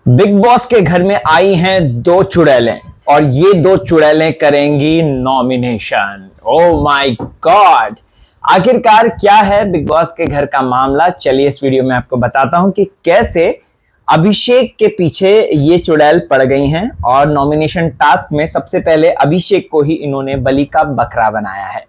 Big boss के घर में आई हैं दो चुड़ैलें और ये दो चुड़ैलें करेंगी नॉमिनेशन। ओ माय गॉड, आखिरकार क्या है बिग बॉस के घर का मामला। चलिए इस वीडियो में आपको बताता हूं कि कैसे अभिषेक के पीछे ये चुड़ैल पड़ गई हैं और नॉमिनेशन टास्क में सबसे पहले अभिषेक को ही इन्होंने बलि का बकरा बनाया है।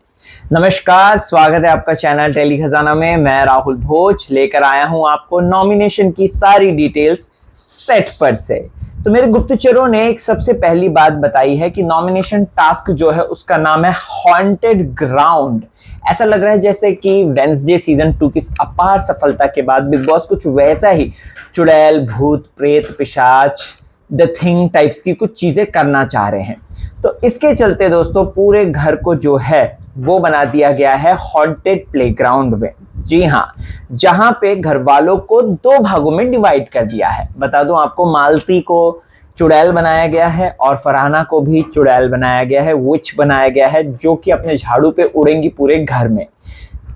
नमस्कार, स्वागत है आपका चैनल टेली खजाना में। मैं राहुल भोज लेकर आया हूं आपको नॉमिनेशन की सारी डिटेल्स सेट पर से। तो मेरे गुप्तचरों ने एक सबसे पहली बात बताई है कि नॉमिनेशन टास्क जो है उसका नाम है हॉन्टेड ग्राउंड। ऐसा लग रहा है जैसे कि वेडनेसडे सीजन 2 की अपार सफलता के बाद बिग बॉस कुछ वैसा ही चुड़ैल, भूत, प्रेत, पिशाच, द थिंग टाइप्स की कुछ चीजें करना चाह रहे हैं। तो इसके चलते दोस्तों पूरे घर को जो है वो बना दिया गया है हॉन्टेड प्लेग्राउंड में। जी हाँ, जहां पे घर वालों को दो भागों में डिवाइड कर दिया है। बता दूं आपको, मालती को चुड़ैल बनाया गया है और फरहाना को भी चुड़ैल बनाया गया है, विच बनाया गया है, जो कि अपने झाड़ू पे उड़ेंगी पूरे घर में।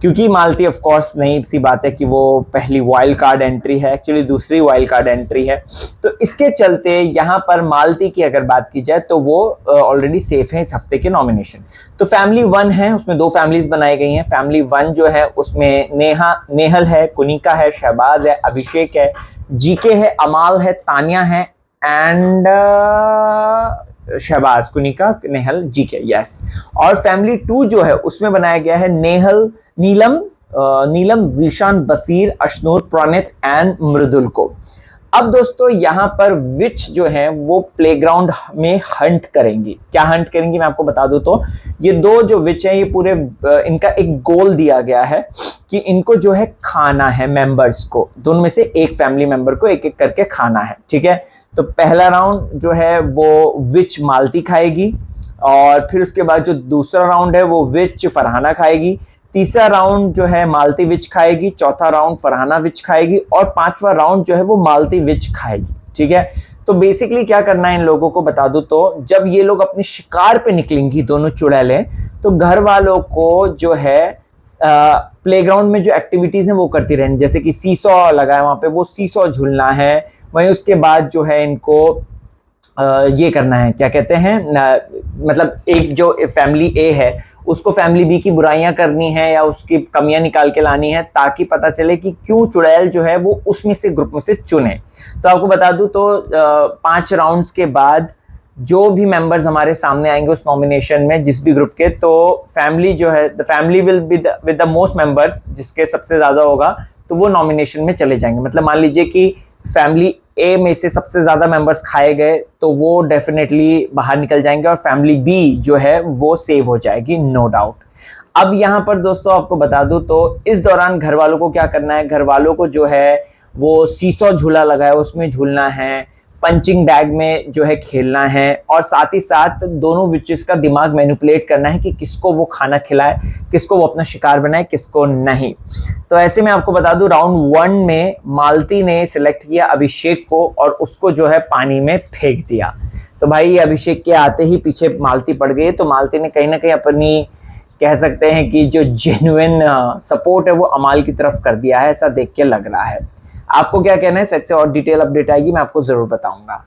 क्योंकि मालती ऑफ कोर्स नहीं सी बात है कि वो पहली वाइल्ड कार्ड एंट्री है, एक्चुअली दूसरी वाइल्ड कार्ड एंट्री है। तो इसके चलते यहाँ पर मालती की अगर बात की जाए तो वो ऑलरेडी सेफ है इस हफ्ते के नॉमिनेशन। तो फैमिली 1 है, उसमें दो फैमिलीज बनाई गई हैं। फैमिली 1 जो है उसमें नेहल है, कुनिका है, शहबाज है, अभिषेक है, जीके है, अमाल है, तानिया है एंड शहबाज, कुनिका, नेहल, जीके, यस। और फैमिली 2 जो है उसमें बनाया गया है नीलम, जीशान, बसीर, अशनूर, प्रणित एंड मृदुल को। अब दोस्तों यहाँ पर विच जो है वो प्लेग्राउंड में हंट करेंगी। क्या हंट करेंगी मैं आपको बता दूं तो ये दो जो विच है ये पूरे इनका एक गोल दिया गया है कि इनको जो है खाना है मेंबर्स को, दोनों में से एक फैमिली मेंबर को एक एक करके खाना है, ठीक है। तो पहला राउंड जो है वो विच मालती खाएगी और फिर उसके बाद जो दूसरा राउंड है वो विच फरहाना खाएगी, तीसरा राउंड जो है मालती विच खाएगी, चौथा राउंड फरहाना विच खाएगी और पांचवा राउंड जो है वो मालती विच खाएगी, ठीक है। तो बेसिकली क्या करना है इन लोगों को बता दूं तो जब ये लोग अपने शिकार पे निकलेंगी दोनों चुड़ैलें, तो घर वालों को जो है प्लेग्राउंड में जो एक्टिविटीज हैं वो करती रहेंगी। जैसे कि सीसॉ लगा है वहां पे, वो सीसॉ झूलना है। वहीं उसके बाद जो है इनको ये करना है, क्या कहते हैं, मतलब एक जो फैमिली ए है उसको फैमिली बी की बुराइयां करनी है या उसकी कमियां निकाल के लानी है, ताकि पता चले कि क्यों चुड़ैल जो है वो उसमें से ग्रुप में से चुने। तो आपको बता दूं तो 5 राउंड्स के बाद जो भी मेंबर्स हमारे सामने आएंगे उस नॉमिनेशन में जिस भी ग्रुप के, तो फैमिली जो है the family will be with the most members, जिसके सबसे ज्यादा होगा तो वो नॉमिनेशन में चले जाएंगे। मतलब मान लीजिए कि फैमिली ए में से सबसे ज्यादा मेंबर्स खाए गए तो वो डेफिनेटली बाहर निकल जाएंगे और फैमिली बी जो है वो सेव हो जाएगी, नो डाउट। अब यहाँ पर दोस्तों आपको बता दूं तो इस दौरान घर वालों को क्या करना है, घर वालों को जो है वो सीसॉ झूला लगा है उसमें झूलना है, पंचिंग बैग में जो है खेलना है और साथ ही साथ दोनों विचेस का दिमाग मैनिपुलेट करना है कि किसको वो खाना खिलाए, किसको वो अपना शिकार बनाए, किसको नहीं। तो ऐसे में आपको बता दूं राउंड 1 में मालती ने सिलेक्ट किया अभिषेक को और उसको जो है पानी में फेंक दिया। तो भाई अभिषेक के आते ही पीछे मालती पड़ गई। तो मालती ने कहीं ना कहीं अपनी, कह सकते हैं कि जो जेन्युइन सपोर्ट है वो अमाल की तरफ कर दिया है, ऐसा देख के लग रहा है। आपको क्या कहना है, सेट से और डिटेल अपडेट आएगी मैं आपको जरूर बताऊंगा।